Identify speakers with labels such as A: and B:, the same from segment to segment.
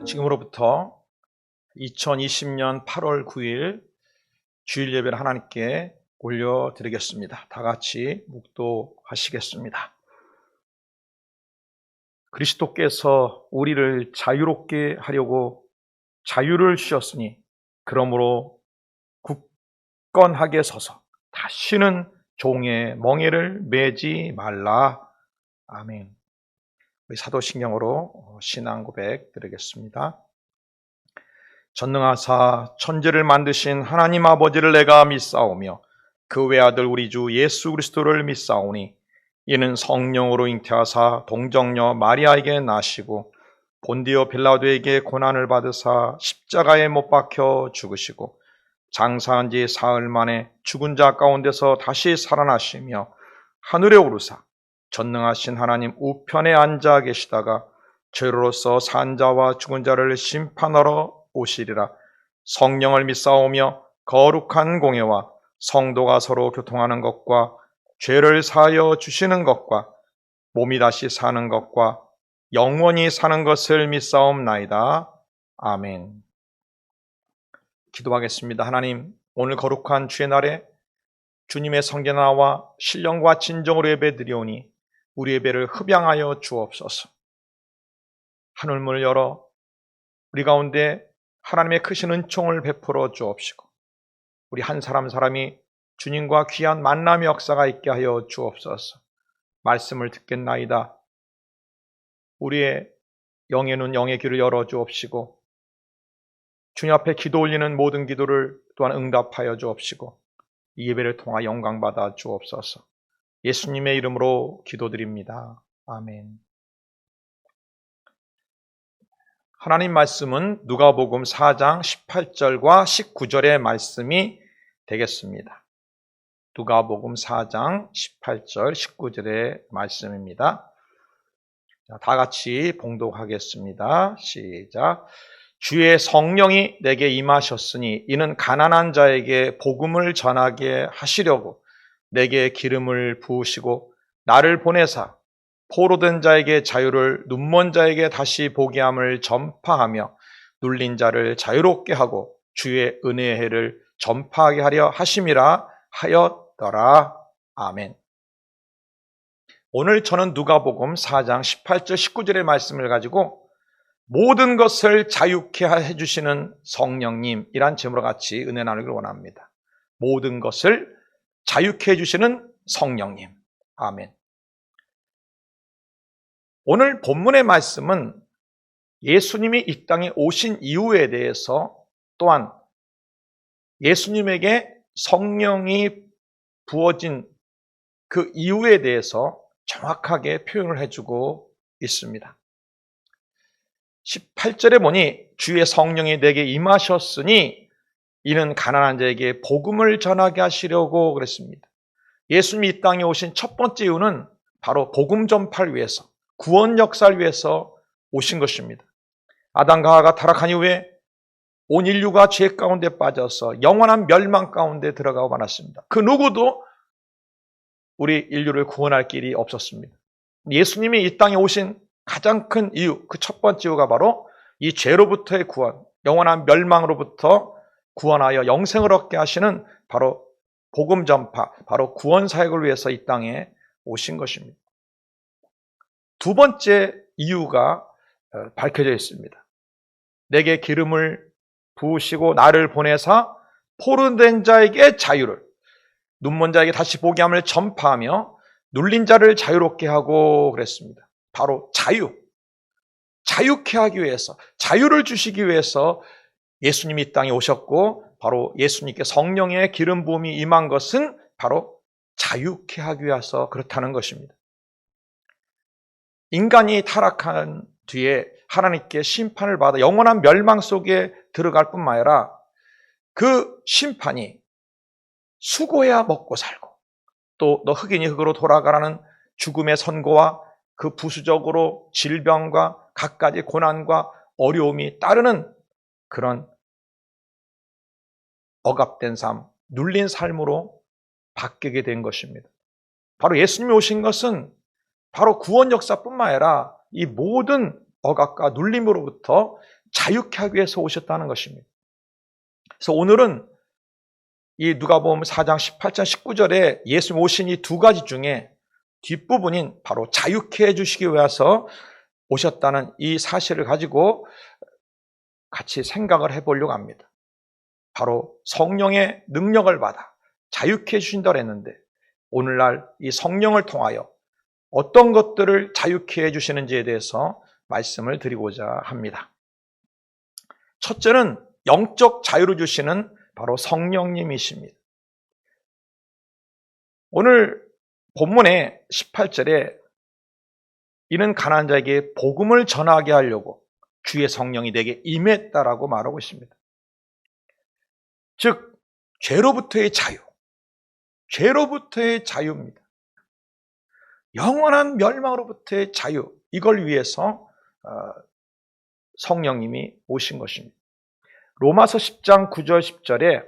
A: 지금으로부터 2020년 8월 9일 주일 예배를 하나님께 올려드리겠습니다. 다 같이 묵도하시겠습니다. 그리스도께서 우리를 자유롭게 하려고 자유를 주셨으니 그러므로 굳건하게 서서 다시는 종의 멍에를 매지 말라. 아멘. 우리 사도신경으로 신앙 고백 드리겠습니다. 전능하사 천지를 만드신 하나님 아버지를 내가 믿사오며 그 외아들 우리 주 예수 그리스도를 믿사오니 이는 성령으로 잉태하사 동정녀 마리아에게 나시고 본디오 빌라도에게 고난을 받으사 십자가에 못 박혀 죽으시고 장사한 지 사흘 만에 죽은 자 가운데서 다시 살아나시며 하늘에 오르사 전능하신 하나님 우편에 앉아 계시다가 죄로서 산 자와 죽은 자를 심판하러 오시리라. 성령을 믿사오며 거룩한 공예와 성도가 서로 교통하는 것과 죄를 사하여 주시는 것과 몸이 다시 사는 것과 영원히 사는 것을 믿사옵나이다. 아멘. 기도하겠습니다. 하나님, 오늘 거룩한 주의 날에 주님의 성전에 나와 신령과 진정으로 예배드리오니 우리 예배를 흡양하여 주옵소서. 하늘문을 열어 우리 가운데 하나님의 크신 은총을 베풀어 주옵시고 우리 한 사람 사람이 주님과 귀한 만남의 역사가 있게 하여 주옵소서. 말씀을 듣겠나이다. 우리의 영의 눈, 영의 귀를 열어 주옵시고 주님 앞에 기도 올리는 모든 기도를 또한 응답하여 주옵시고 이 예배를 통하 영광 받아 주옵소서. 예수님의 이름으로 기도드립니다. 아멘. 하나님 말씀은 누가복음 4장 18절과 19절의 말씀이 되겠습니다. 누가복음 4장 18절, 19절의 말씀입니다. 자, 다 같이 봉독하겠습니다. 시작. 주의 성령이 내게 임하셨으니 이는 가난한 자에게 복음을 전하게 하시려고 내게 기름을 부으시고 나를 보내사 포로된 자에게 자유를, 눈먼 자에게 다시 보게 함을 전파하며 눌린 자를 자유롭게 하고 주의 은혜의 해를 전파하게 하려 하심이라 하였더라. 아멘. 오늘 저는 누가복음 4장 18절 19절의 말씀을 가지고 모든 것을 자유케 해주시는 성령님이란 제목으로 같이 은혜 나누기를 원합니다. 모든 것을 자유케 해주시는 성령님. 아멘. 오늘 본문의 말씀은 예수님이 이 땅에 오신 이유에 대해서 또한 예수님에게 성령이 부어진 그 이유에 대해서 정확하게 표현을 해주고 있습니다. 18절에 보니 주의 성령이 내게 임하셨으니 이는 가난한 자에게 복음을 전하게 하시려고 그랬습니다. 예수님이 이 땅에 오신 첫 번째 이유는 바로 복음 전파를 위해서, 구원 역사를 위해서 오신 것입니다. 아담과 하와가 타락한 이후에 온 인류가 죄 가운데 빠져서 영원한 멸망 가운데 들어가고 말았습니다. 그 누구도 우리 인류를 구원할 길이 없었습니다. 예수님이 이 땅에 오신 가장 큰 이유, 그 첫 번째 이유가 바로 이 죄로부터의 구원, 영원한 멸망으로부터 구원하여 영생을 얻게 하시는 바로 복음 전파, 바로 구원 사역을 위해서 이 땅에 오신 것입니다. 두 번째 이유가 밝혀져 있습니다. 내게 기름을 부으시고 나를 보내사 포로된 자에게 자유를, 눈먼 자에게 다시 보게 함을 전파하며 눌린 자를 자유롭게 하고 그랬습니다. 바로 자유케 하기 위해서, 자유를 주시기 위해서 예수님이 이 땅에 오셨고 바로 예수님께 성령의 기름 부음이 임한 것은 바로 자유케 하기 위해서 그렇다는 것입니다. 인간이 타락한 뒤에 하나님께 심판을 받아 영원한 멸망 속에 들어갈 뿐만 아니라 그 심판이 수고해야 먹고 살고 또 너 흑인이 흑으로 돌아가라는 죽음의 선고와 그 부수적으로 질병과 갖가지 고난과 어려움이 따르는 그런 억압된 삶, 눌린 삶으로 바뀌게 된 것입니다. 바로 예수님이 오신 것은 바로 구원 역사뿐만 아니라 이 모든 억압과 눌림으로부터 자유케 하기 위해서 오셨다는 것입니다. 그래서 오늘은 이 누가복음 4장 18절 19절에 예수님 오신 이 두 가지 중에 뒷부분인 바로 자유케 해주시기 위해서 오셨다는 이 사실을 가지고 같이 생각을 해보려고 합니다. 바로 성령의 능력을 받아 자유케 해주신다고 했는데 오늘날 이 성령을 통하여 어떤 것들을 자유케 해주시는지에 대해서 말씀을 드리고자 합니다. 첫째는 영적 자유를 주시는 바로 성령님이십니다. 오늘 본문의 18절에 이는 가난한 자에게 복음을 전하게 하려고 주의 성령이 내게 임했다라고 말하고 있습니다. 즉 죄로부터의 자유, 죄로부터의 자유입니다. 영원한 멸망으로부터의 자유, 이걸 위해서 성령님이 오신 것입니다. 로마서 10장 9절 10절에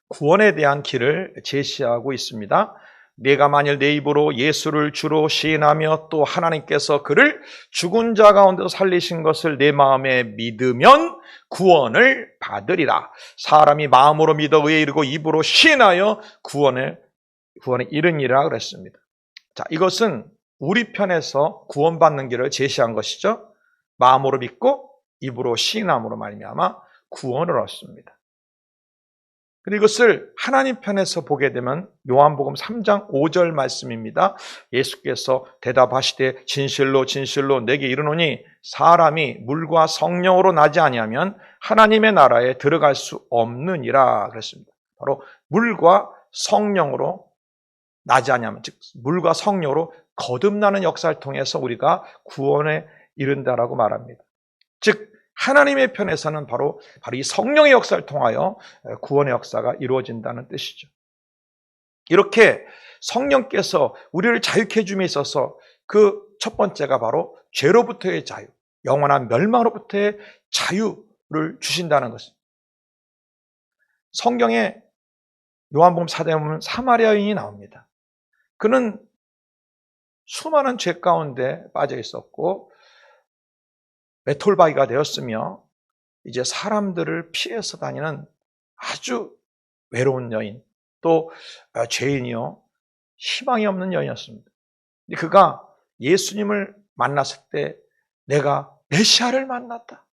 A: 구원에 대한 길을 제시하고 있습니다. 내가 만일 내 입으로 예수를 주로 시인하며 또 하나님께서 그를 죽은 자 가운데서 살리신 것을 내 마음에 믿으면 구원을 받으리라. 사람이 마음으로 믿어 의에 이르고 입으로 시인하여 구원에 이르니라 그랬습니다. 자, 이것은 우리 편에서 구원받는 길을 제시한 것이죠. 마음으로 믿고 입으로 시인함으로 말미암아 구원을 얻습니다. 그리고 이것을 하나님 편에서 보게 되면 요한복음 3장 5절 말씀입니다. 예수께서 대답하시되 진실로 진실로 내게 이르노니 사람이 물과 성령으로 나지 아니하면 하나님의 나라에 들어갈 수 없느니라 그랬습니다. 바로 물과 성령으로 나지 아니하면, 즉 물과 성령으로 거듭나는 역사를 통해서 우리가 구원에 이른다라고 말합니다. 즉 하나님의 편에서는 바로 이 성령의 역사를 통하여 구원의 역사가 이루어진다는 뜻이죠. 이렇게 성령께서 우리를 자유케 해줌에 있어서 그 첫 번째가 바로 죄로부터의 자유, 영원한 멸망으로부터의 자유를 주신다는 것입니다. 성경에 요한복음 4장에 보면 사마리아 여인이 나옵니다. 그는 수많은 죄 가운데 빠져 있었고 메톨바이가 되었으며 이제 사람들을 피해서 다니는 아주 외로운 여인, 또 죄인이요 희망이 없는 여인이었습니다. 그가 예수님을 만났을 때 내가 메시아를 만났다.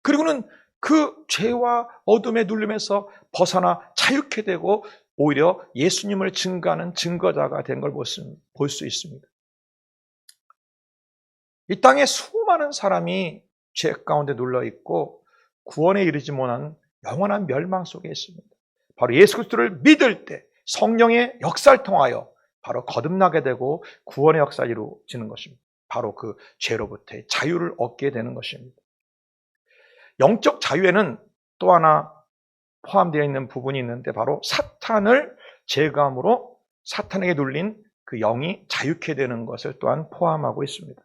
A: 그리고는 그 죄와 어둠의 눌림에서 벗어나 자유케 되고 오히려 예수님을 증거하는 증거자가 된 걸 볼 수 있습니다. 이 땅에 수많은 사람이 죄 가운데 눌러있고 구원에 이르지 못한 영원한 멸망 속에 있습니다. 바로 예수 그리스도를 믿을 때 성령의 역사를 통하여 바로 거듭나게 되고 구원의 역사가 이루어지는 것입니다. 바로 그 죄로부터의 자유를 얻게 되는 것입니다. 영적 자유에는 또 하나 포함되어 있는 부분이 있는데 바로 사탄을 제거함으로 사탄에게 눌린 그 영이 자유케 되는 것을 또한 포함하고 있습니다.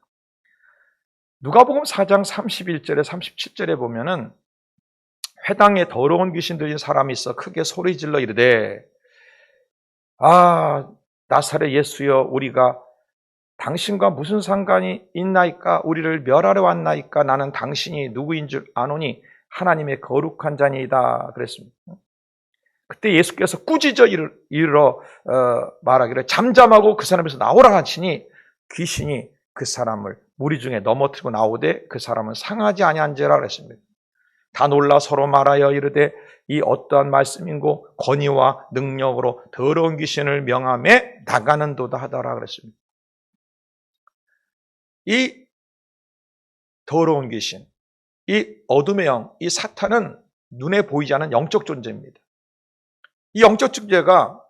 A: 누가복음 4장 31절에 37절에 보면은 회당에 더러운 귀신 들린 사람이 있어 크게 소리질러 이르되 나사렛 예수여 우리가 당신과 무슨 상관이 있나이까? 우리를 멸하러 왔나이까? 나는 당신이 누구인 줄 아노니 하나님의 거룩한 자니이다 그랬습니다. 그때 예수께서 꾸짖어 이르러 말하기를 잠잠하고 그 사람에서 나오라 하시니 귀신이 그 사람을 무리 중에 넘어뜨리고 나오되 그 사람은 상하지 아니한지라 그랬습니다. 다 놀라 서로 말하여 이르되 이 어떠한 말씀인고 권위와 능력으로 더러운 귀신을 명함에 나가는도다 하더라 그랬습니다. 이 더러운 귀신, 이 어둠의 영, 이 사탄은 눈에 보이지 않는 영적 존재입니다. 이 영적 존재가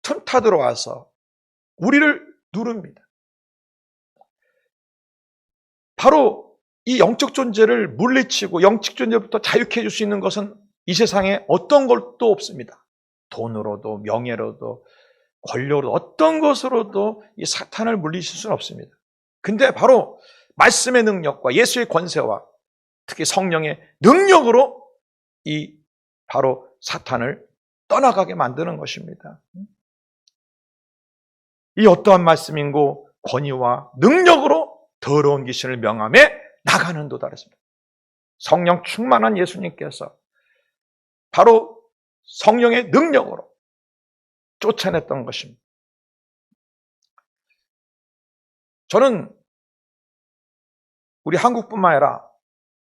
A: 틈타 들어와서 우리를 누릅니다. 바로 이 영적 존재를 물리치고 영적 존재부터 자유케 해줄 수 있는 것은 이 세상에 어떤 것도 없습니다. 돈으로도 명예로도 권력으로도 어떤 것으로도 이 사탄을 물리칠 수는 없습니다. 근데 바로 말씀의 능력과 예수의 권세와 특히 성령의 능력으로 이 바로 사탄을 떠나가게 만드는 것입니다. 이 어떠한 말씀인고 권위와 능력으로 더러운 귀신을 명함에 나가는도다 그랬습니다. 성령 충만한 예수님께서 바로 성령의 능력으로 쫓아냈던 것입니다. 저는 우리 한국뿐만 아니라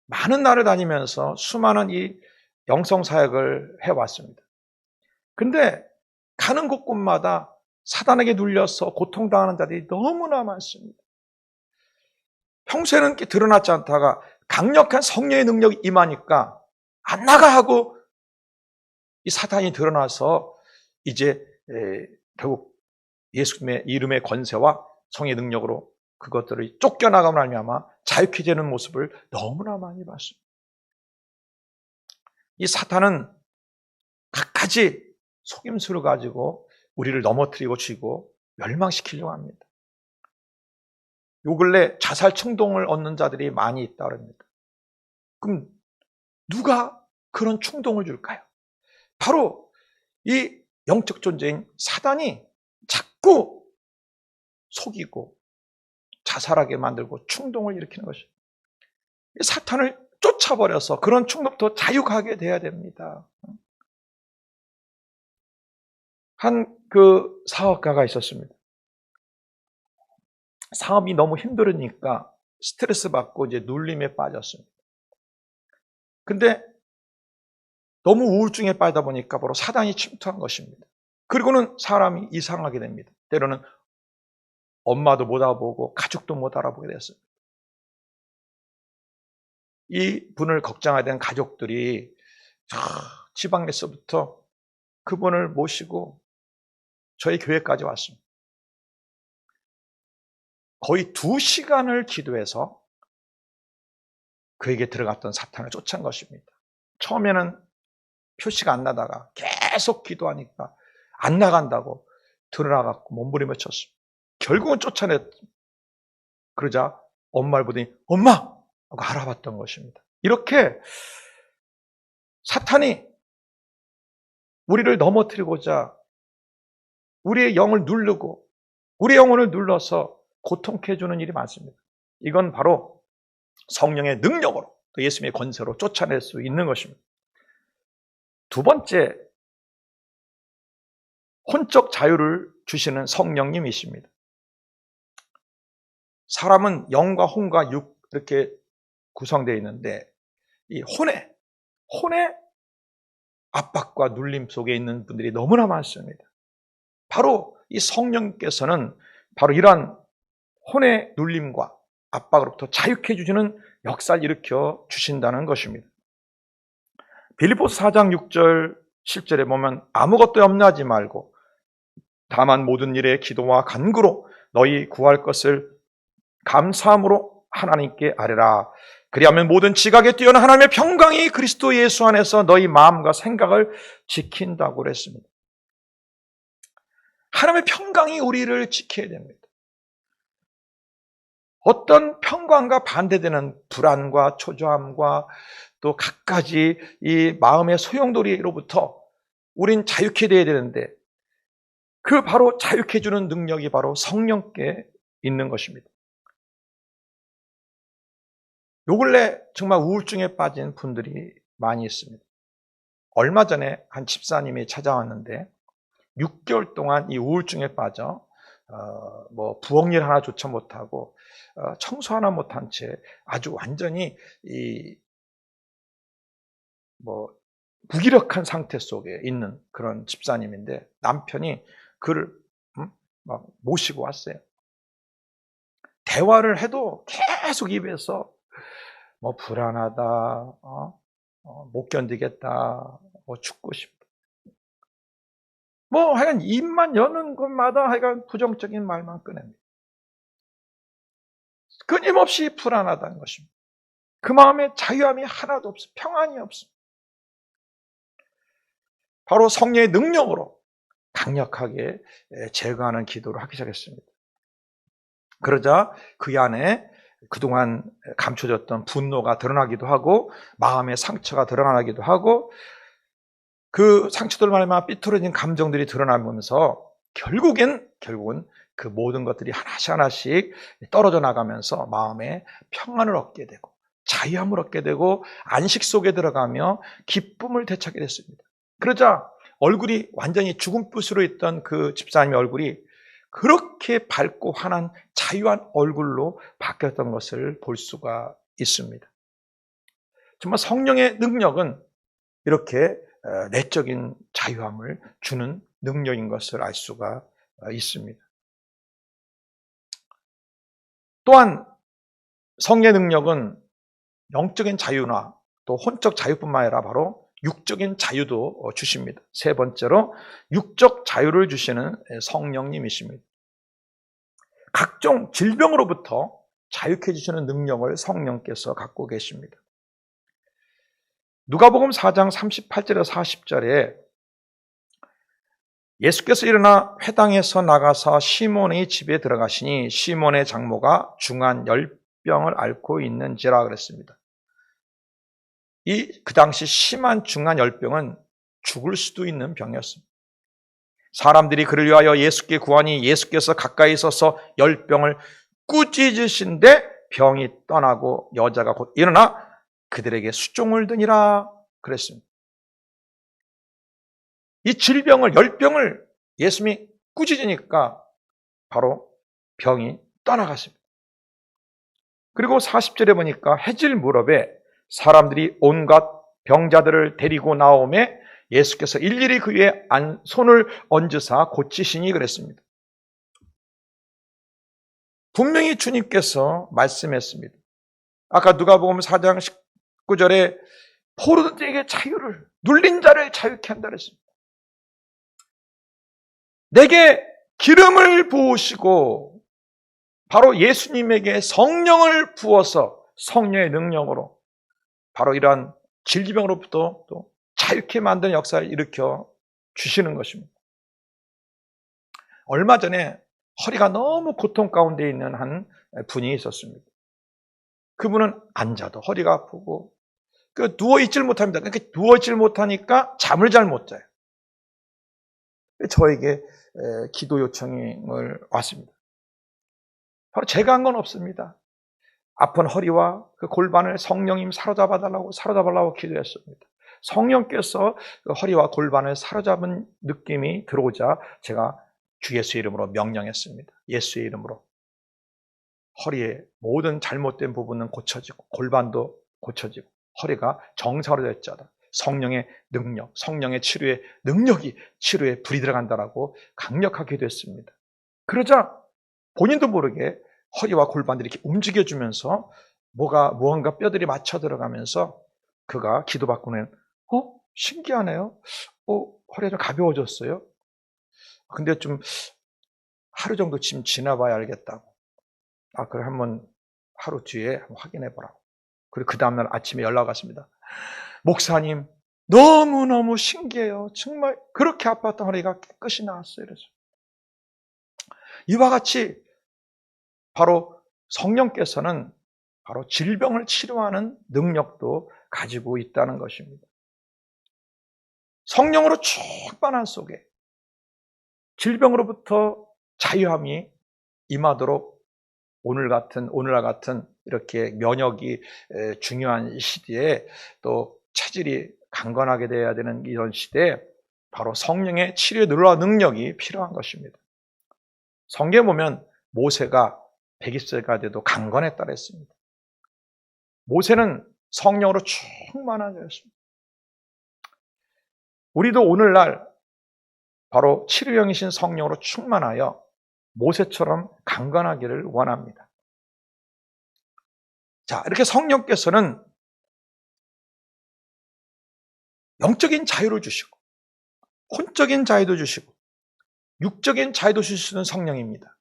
A: 많은 나라를 다니면서 수많은 이 영성사역을 해왔습니다. 근데 가는 곳곳마다 사단에게 눌려서 고통당하는 자들이 너무나 많습니다. 평소에는 이렇게 드러났지 않다가 강력한 성령의 능력이 임하니까 안 나가 하고 이 사탄이 드러나서 이제 결국 예수님의 이름의 권세와 성의 능력으로 그것들을 쫓겨나가면 말미암아 자유케 되는 모습을 너무나 많이 봤습니다. 이 사탄은 갖가지 속임수를 가지고 우리를 넘어뜨리고 쥐고 멸망시키려고 합니다. 요 근래 자살 충동을 얻는 자들이 많이 있다고 합니다. 그럼 누가 그런 충동을 줄까요? 바로 이 영적 존재인 사단이 자꾸 속이고 자살하게 만들고 충동을 일으키는 것이죠. 사탄을 쫓아버려서 그런 충동부터 자유하게 돼야 됩니다. 한 그 사업가가 있었습니다. 사업이 너무 힘들으니까 스트레스 받고 이제 눌림에 빠졌습니다. 근데 너무 우울증에 빠지다 보니까 바로 사단이 침투한 것입니다. 그리고는 사람이 이상하게 됩니다. 때로는 엄마도 못 알아보고 가족도 못 알아보게 됐습니다. 이 분을 걱정하게 된 가족들이 지방에서부터 그분을 모시고 저희 교회까지 왔습니다. 거의 2시간을 기도해서 그에게 들어갔던 사탄을 쫓아낸 것입니다. 처음에는 표시가 안 나다가 계속 기도하니까 안 나간다고 드러나갖고 몸부림을 쳤습니다. 결국은 쫓아냈. 그러자 엄마를 보더니 엄마! 하고 알아봤던 것입니다. 이렇게 사탄이 우리를 넘어뜨리고자 우리의 영을 누르고 우리의 영혼을 눌러서 고통케 해주는 일이 많습니다. 이건 바로 성령의 능력으로 또 예수님의 권세로 쫓아낼 수 있는 것입니다. 두 번째, 혼적 자유를 주시는 성령님이십니다. 사람은 영과 혼과 육 이렇게 구성되어 있는데 이 혼의 압박과 눌림 속에 있는 분들이 너무나 많습니다. 바로 이 성령께서는 바로 이러한 혼의 눌림과 압박으로부터 자유케 해주시는 역사를 일으켜 주신다는 것입니다. 빌립보서 4장 6절 10절에 보면 아무것도 염려하지 말고 다만 모든 일에 기도와 간구로 너희 구할 것을 감사함으로 하나님께 아뢰라. 그리하면 모든 지각에 뛰어난 하나님의 평강이 그리스도 예수 안에서 너희 마음과 생각을 지킨다고 그랬습니다. 하나님의 평강이 우리를 지켜야 됩니다. 어떤 평강과 반대되는 불안과 초조함과 또 갖가지 이 마음의 소용돌이로부터 우린 자유케 되어야 되는데 그 바로 자유케 해주는 능력이 바로 성령께 있는 것입니다. 요 근래 정말 우울증에 빠진 분들이 많이 있습니다. 얼마 전에 한 집사님이 찾아왔는데 6개월 동안 이 우울증에 빠져 부엌일 하나조차 못하고 청소 하나 못한 채 아주 완전히 무기력한 상태 속에 있는 그런 집사님인데 남편이 그를 막 모시고 왔어요. 대화를 해도 계속 입에서 불안하다, 못 견디겠다, 죽고 싶다. 하여간 입만 여는 것마다 하여간 부정적인 말만 꺼냅니다. 끊임없이 불안하다는 것입니다. 그 마음에 자유함이 하나도 없어, 평안이 없어. 바로 성령의 능력으로 강력하게 제거하는 기도를 하기 시작했습니다. 그러자 그 안에 그동안 감춰졌던 분노가 드러나기도 하고 마음의 상처가 드러나기도 하고 그 상처들 말미암아 삐뚤어진 감정들이 드러나면서 결국은 그 모든 것들이 하나씩 하나씩 떨어져 나가면서 마음에 평안을 얻게 되고 자유함을 얻게 되고 안식 속에 들어가며 기쁨을 되찾게 됐습니다. 그러자 얼굴이 완전히 죽은빛으로 있던 그 집사님의 얼굴이 그렇게 밝고 환한 자유한 얼굴로 바뀌었던 것을 볼 수가 있습니다. 정말 성령의 능력은 이렇게 내적인 자유함을 주는 능력인 것을 알 수가 있습니다. 또한 성령의 능력은 영적인 자유나 또 혼적 자유뿐만 아니라 바로 육적인 자유도 주십니다. 세 번째로 육적 자유를 주시는 성령님이십니다. 각종 질병으로부터 자유케 해주시는 능력을 성령께서 갖고 계십니다. 누가복음 4장 38절에서 40절에 예수께서 일어나 회당에서 나가서 시몬의 집에 들어가시니 시몬의 장모가 중한 열병을 앓고 있는지라 그랬습니다. 그 당시 심한 중한 열병은 죽을 수도 있는 병이었습니다. 사람들이 그를 위하여 예수께 구하니 예수께서 가까이 서서 열병을 꾸짖으신데 병이 떠나고 여자가 곧 일어나 그들에게 수종을 드니라 그랬습니다. 이 질병을, 열병을 예수님이 꾸짖으니까 바로 병이 떠나갔습니다. 그리고 40절에 보니까 해질 무렵에 사람들이 온갖 병자들을 데리고 나오매 예수께서 일일이 그 위에 손을 얹으사 고치시니 그랬습니다. 분명히 주님께서 말씀했습니다. 아까 누가복음 4장 19절에 포로된 자에게 자유를, 눌린 자를 자유케 한다 그랬습니다. 내게 기름을 부으시고 바로 예수님에게 성령을 부어서 성령의 능력으로 바로 이러한 질병으로부터 또 자유케 만드는 역사를 일으켜 주시는 것입니다. 얼마 전에 허리가 너무 고통 가운데 있는 한 분이 있었습니다. 그분은 앉아도 허리가 아프고 누워있질 못합니다. 그러니까 누워있질 못하니까 잠을 잘 못 자요. 저에게 기도 요청을 왔습니다. 바로 제가 한 건 없습니다. 아픈 허리와 그 골반을 성령님 사로잡아달라고 기도했습니다. 성령께서 그 허리와 골반을 사로잡은 느낌이 들어오자 제가 주 예수의 이름으로 명령했습니다. 예수의 이름으로 허리의 모든 잘못된 부분은 고쳐지고 골반도 고쳐지고 허리가 정상으로 될지어다. 성령의 능력, 성령의 치료의 능력이 치료에 불이 들어간다라고 강력하게 됐습니다. 그러자 본인도 모르게 허리와 골반들이 이렇게 움직여주면서 무언가 뼈들이 맞춰 들어가면서 그가 기도받고는 신기하네요. 허리가 좀 가벼워졌어요. 근데 좀 하루 정도 지나봐야 알겠다고. 그래 한번 하루 뒤에 한번 확인해 보라고. 그리고 그 다음날 아침에 연락 왔습니다. 목사님, 너무너무 신기해요. 정말 그렇게 아팠던 허리가 깨끗이 나았어요. 그래서 이와 같이 바로 성령께서는 바로 질병을 치료하는 능력도 가지고 있다는 것입니다. 성령으로 충만한 속에 질병으로부터 자유함이 임하도록 오늘날 같은 이렇게 면역이 중요한 시대에 또 체질이 강건하게 되어야 되는 이런 시대에 바로 성령의 치료의 능력이 필요한 것입니다. 성경에 보면 모세가 120세가 돼도 강건했다 그랬습니다. 모세는 성령으로 충만한 자였습니다. 우리도 오늘날 바로 치료형이신 성령으로 충만하여 모세처럼 강건하기를 원합니다. 자, 이렇게 성령께서는 영적인 자유를 주시고 혼적인 자유도 주시고 육적인 자유도 주시는 성령입니다.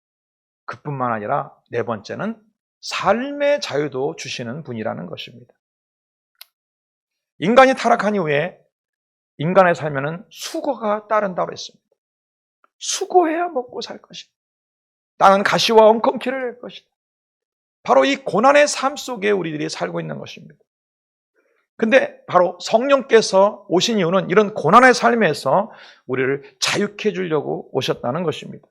A: 그뿐만 아니라 네 번째는 삶의 자유도 주시는 분이라는 것입니다. 인간이 타락한 이후에 인간의 삶에는 수고가 따른다고 했습니다. 수고해야 먹고 살 것이다. 나는 가시와 엉겅퀴를 낼 것이다. 바로 이 고난의 삶 속에 우리들이 살고 있는 것입니다. 근데 바로 성령께서 오신 이유는 이런 고난의 삶에서 우리를 자유케 해주려고 오셨다는 것입니다.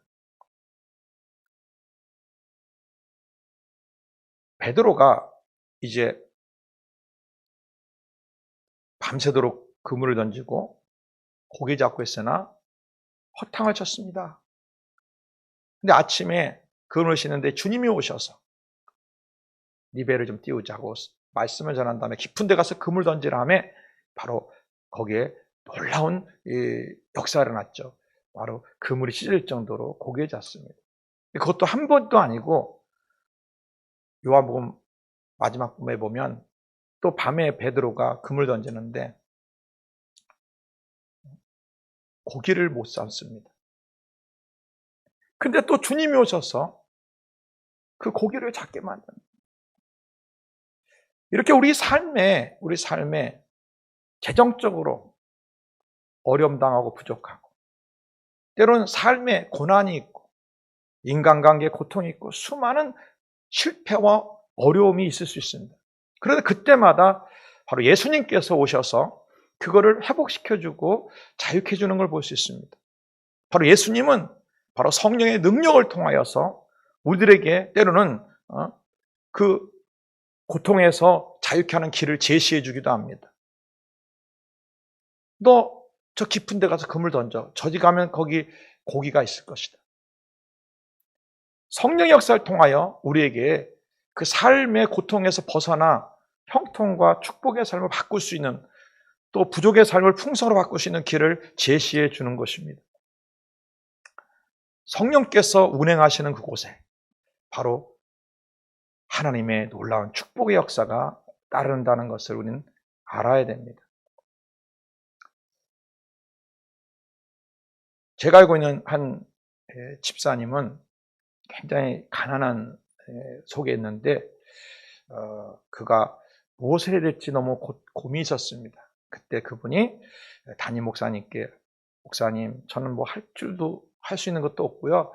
A: 베드로가 이제 밤새도록 그물을 던지고 고기 잡고 있으나 허탕을 쳤습니다. 근데 아침에 그물을 씻는데 주님이 오셔서 네 배를 좀 띄우자고 말씀을 전한 다음에 깊은 데 가서 그물 던지라 하며 바로 거기에 놀라운 역사가 일어났죠. 바로 그물이 찢을 정도로 고기에 잤습니다. 그것도 한 번도 아니고 요한복음 마지막 부분에 보면 또 밤에 베드로가 그물 던지는데 고기를 못 잡습니다. 근데 또 주님이 오셔서 그 고기를 잡게 만듭니다. 이렇게 우리 삶에 재정적으로 어려움 당하고 부족하고 때로는 삶에 고난이 있고 인간관계에 고통이 있고 수많은 실패와 어려움이 있을 수 있습니다. 그런데 그때마다 바로 예수님께서 오셔서 그거를 회복시켜주고 자유케해주는 걸 볼 수 있습니다. 바로 예수님은 바로 성령의 능력을 통하여서 우리들에게 때로는 그 고통에서 자유케 하는 길을 제시해 주기도 합니다. 너 저 깊은 데 가서 그물 던져. 저기 가면 거기 고기가 있을 것이다. 성령의 역사를 통하여 우리에게 그 삶의 고통에서 벗어나 형통과 축복의 삶을 바꿀 수 있는, 또 부족의 삶을 풍성으로 바꿀 수 있는 길을 제시해 주는 것입니다. 성령께서 운행하시는 그곳에 바로 하나님의 놀라운 축복의 역사가 따른다는 것을 우리는 알아야 됩니다. 제가 알고 있는 한 집사님은 굉장히 가난한 속에 있는데 그가 무엇을 해야 될지 너무 고민이 있었습니다. 그때 그분이 담임 목사님께, 목사님, 저는 뭐 할 수 있는 것도 없고요.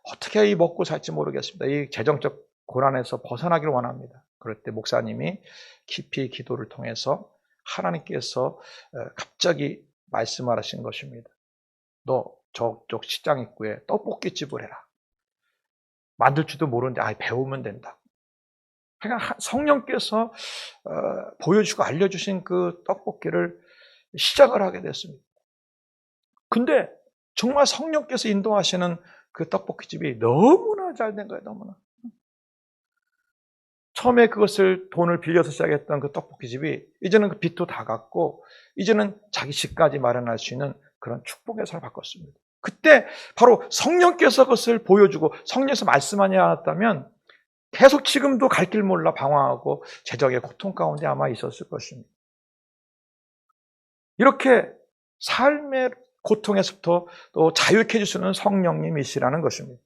A: 어떻게 이 먹고 살지 모르겠습니다. 이 재정적 고난에서 벗어나기를 원합니다. 그럴 때 목사님이 깊이 기도를 통해서 하나님께서 갑자기 말씀을 하신 것입니다. 너 저쪽 시장 입구에 떡볶이집을 해라. 만들 줄도 모르는데 배우면 된다. 그러니까 성령께서 보여주고 알려주신 그 떡볶이를 시작을 하게 됐습니다. 근데 정말 성령께서 인도하시는 그 떡볶이집이 너무나 잘 된 거예요. 너무나. 처음에 그것을 돈을 빌려서 시작했던 그 떡볶이집이 이제는 그 빚도 다 갚고 이제는 자기 집까지 마련할 수 있는 그런 축복의 삶을 바꿨습니다. 그때 바로 성령께서 그것을 보여주고 성령께서 말씀하지 않았다면 계속 지금도 갈 길 몰라 방황하고 재정의 고통 가운데 아마 있었을 것입니다. 이렇게 삶의 고통에서부터 또 자유케 해주시는 성령님이시라는 것입니다.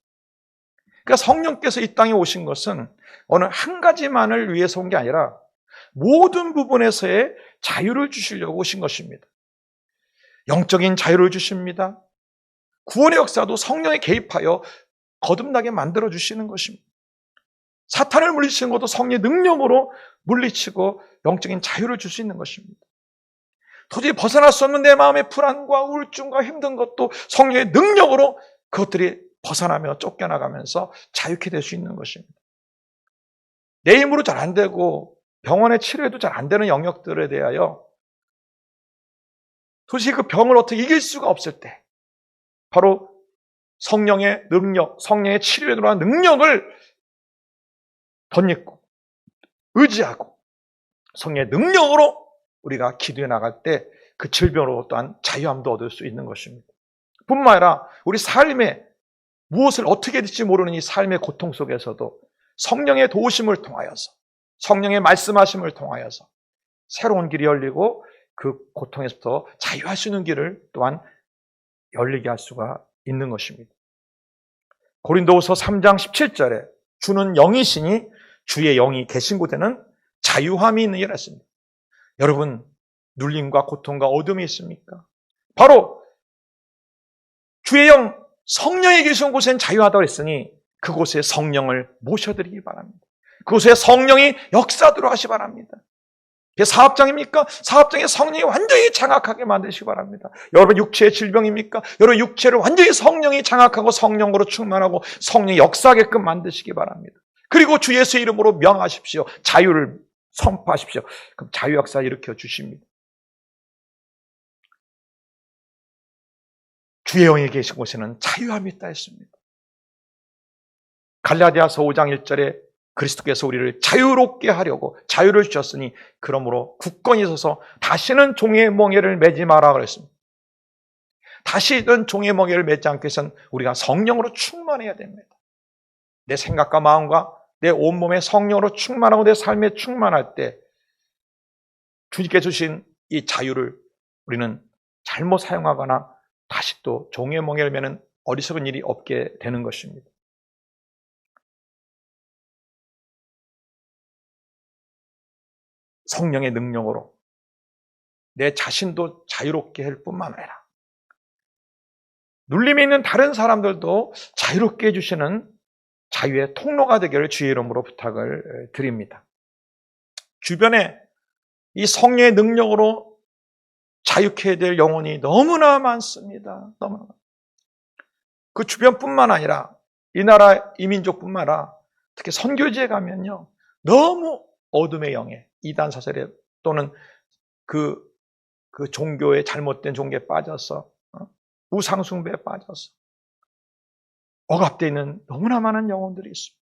A: 그러니까 성령께서 이 땅에 오신 것은 어느 한 가지만을 위해서 온 게 아니라 모든 부분에서의 자유를 주시려고 오신 것입니다. 영적인 자유를 주십니다. 구원의 역사도 성령에 개입하여 거듭나게 만들어 주시는 것입니다. 사탄을 물리치는 것도 성령의 능력으로 물리치고 영적인 자유를 줄 수 있는 것입니다. 도저히 벗어날 수 없는 내 마음의 불안과 우울증과 힘든 것도 성령의 능력으로 그것들이 벗어나며 쫓겨나가면서 자유케 될 수 있는 것입니다. 내 힘으로 잘 안 되고 병원에 치료해도 잘 안 되는 영역들에 대하여 도저히 그 병을 어떻게 이길 수가 없을 때 바로 성령의 능력, 성령의 치료에 들어간 능력을 덧입고 의지하고 성령의 능력으로 우리가 기도해 나갈 때 그 질병으로 또한 자유함도 얻을 수 있는 것입니다. 뿐만 아니라 우리 삶에 무엇을 어떻게 될지 모르는 이 삶의 고통 속에서도 성령의 도우심을 통하여서, 성령의 말씀하심을 통하여서 새로운 길이 열리고 그 고통에서부터 자유할 수 있는 길을 또한 열리게 할 수가 있는 것입니다. 고린도후서 3장 17절에 주는 영이시니 주의 영이 계신 곳에는 자유함이 있느니라 했습니다. 여러분, 눌림과 고통과 어둠이 있습니까? 바로 주의 영, 성령이 계신 곳엔 자유하다고 했으니 그곳에 성령을 모셔드리기 바랍니다. 그곳에 성령이 역사하도록 하시기 바랍니다. 그게 사업장입니까? 사업장에 성령이 완전히 장악하게 만드시기 바랍니다. 여러분 육체의 질병입니까? 여러분 육체를 완전히 성령이 장악하고 성령으로 충만하고 성령이 역사하게끔 만드시기 바랍니다. 그리고 주 예수의 이름으로 명하십시오. 자유를 선포하십시오. 그럼 자유 역사 일으켜 주십니다. 주의 영이 계신 곳에는 자유함이 있다 했습니다. 갈라디아서 5장 1절에 그리스도께서 우리를 자유롭게 하려고 자유를 주셨으니 그러므로 굳건히 서서 다시는 종의 멍에를 매지 마라 그랬습니다. 다시는 종의 멍에를 매지 않기 위해서는 우리가 성령으로 충만해야 됩니다. 내 생각과 마음과 내 온몸에 성령으로 충만하고 내 삶에 충만할 때 주님께 주신 이 자유를 우리는 잘못 사용하거나 다시 또 종의 멍에를 매는 어리석은 일이 없게 되는 것입니다. 성령의 능력으로 내 자신도 자유롭게 할 뿐만 아니라 눌림에 있는 다른 사람들도 자유롭게 해주시는 자유의 통로가 되기를 주의 이름으로 부탁을 드립니다. 주변에 이 성령의 능력으로 자유케 해야 될 영혼이 너무나 많습니다. 너무나. 그 주변뿐만 아니라 이 나라 이민족뿐만 아니라 특히 선교지에 가면요. 너무 어둠의 영에 이단 사설에 또는 그 종교의 잘못된 종교에 빠져서 우상숭배에 빠져서 억압되어 있는 너무나 많은 영혼들이 있습니다.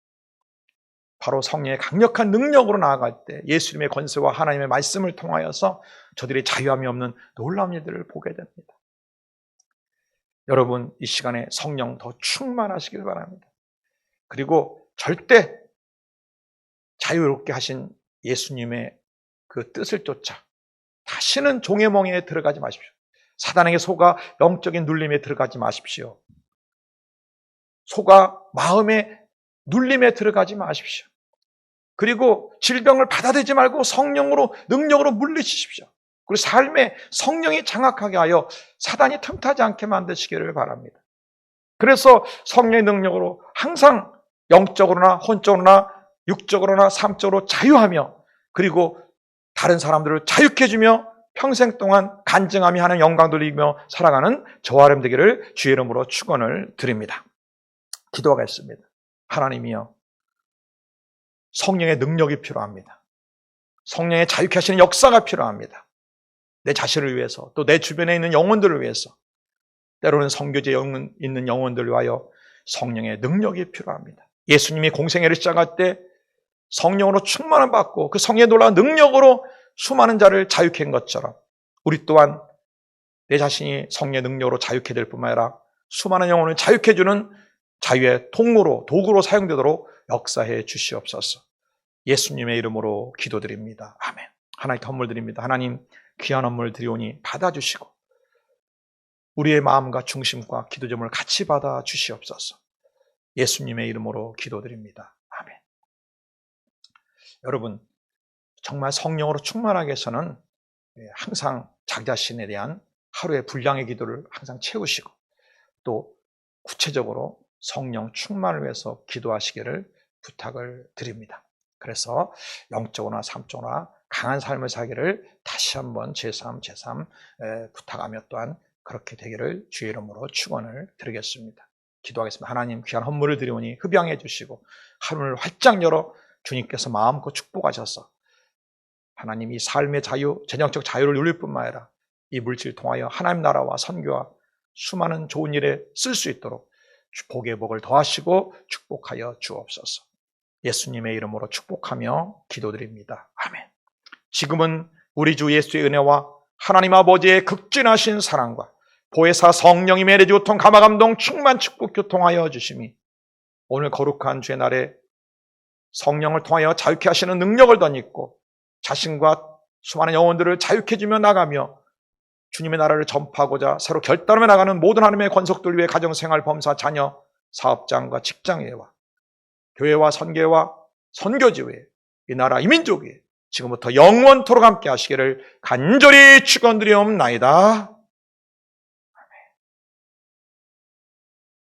A: 바로 성령의 강력한 능력으로 나아갈 때 예수님의 권세와 하나님의 말씀을 통하여서 저들이 자유함이 없는 놀라운 일들을 보게 됩니다. 여러분 이 시간에 성령 더 충만하시길 바랍니다. 그리고 절대 자유롭게 하신 예수님의 그 뜻을 쫓아 다시는 종의 멍에에 들어가지 마십시오. 사단에게 속아 영적인 눌림에 들어가지 마십시오. 속아 마음의 눌림에 들어가지 마십시오. 그리고 질병을 받아들이지 말고 성령으로 능력으로 물리치십시오. 그리고 삶에 성령이 장악하게 하여 사단이 틈타지 않게 만드시기를 바랍니다. 그래서 성령의 능력으로 항상 영적으로나 혼적으로나 육적으로나 삶적으로 자유하며 그리고 다른 사람들을 자유케 해주며 평생 동안 간증하며 하는 영광 돌리며 살아가는 저와 여러분 되기를 주의 이름으로 축원을 드립니다. 기도하겠습니다. 하나님이여 성령의 능력이 필요합니다. 성령의 자유케 하시는 역사가 필요합니다. 내 자신을 위해서 또 내 주변에 있는 영혼들을 위해서 때로는 선교지에 있는 영혼들을 위하여 성령의 능력이 필요합니다. 예수님이 공생애를 시작할 때 성령으로 충만을 받고 그 성령의 놀라운 능력으로 수많은 자를 자유케 한 것처럼 우리 또한 내 자신이 성령의 능력으로 자유케 될 뿐만 아니라 수많은 영혼을 자유케 해주는 자유의 통로로 도구로 사용되도록 역사해 주시옵소서. 예수님의 이름으로 기도드립니다. 아멘. 하나님께 헌물 드립니다. 하나님 귀한 헌물 드리오니 받아주시고 우리의 마음과 중심과 기도점을 같이 받아 주시옵소서. 예수님의 이름으로 기도드립니다. 아멘. 여러분 정말 성령으로 충만하게 해서는 항상 자기 자신에 대한 하루의 분량의 기도를 항상 채우시고 또 구체적으로 성령 충만을 위해서 기도하시기를 부탁을 드립니다. 그래서 영적으로나 삶적으로나 강한 삶을 살기를 다시 한번 제3 부탁하며 또한 그렇게 되기를 주의 이름으로 축원을 드리겠습니다. 기도하겠습니다. 하나님 귀한 헌물을 드리오니 흡양해 주시고 하루를 활짝 열어 주님께서 마음껏 축복하셔서 하나님 이 삶의 자유, 전형적 자유를 누릴 뿐만 아니라 이 물질을 통하여 하나님 나라와 선교와 수많은 좋은 일에 쓸 수 있도록 복의 복을 더하시고 축복하여 주옵소서. 예수님의 이름으로 축복하며 기도드립니다. 아멘. 지금은 우리 주 예수의 은혜와 하나님 아버지의 극진하신 사랑과 보혜사 성령이 매래 교통 감화감동 충만 축복 교통하여 주심이 오늘 거룩한 주의 날에 성령을 통하여 자유케 하시는 능력을 덧입고 자신과 수많은 영혼들을 자유케 해주며 나가며 주님의 나라를 전파하고자 새로 결단하며 나가는 모든 하나님의 권속들 위해 가정생활, 범사, 자녀, 사업장과 직장회와 교회와 선교회와 선교지 위에 이 나라 이민족 위에 지금부터 영원토록 함께 하시기를 간절히 축원드리옵나이다.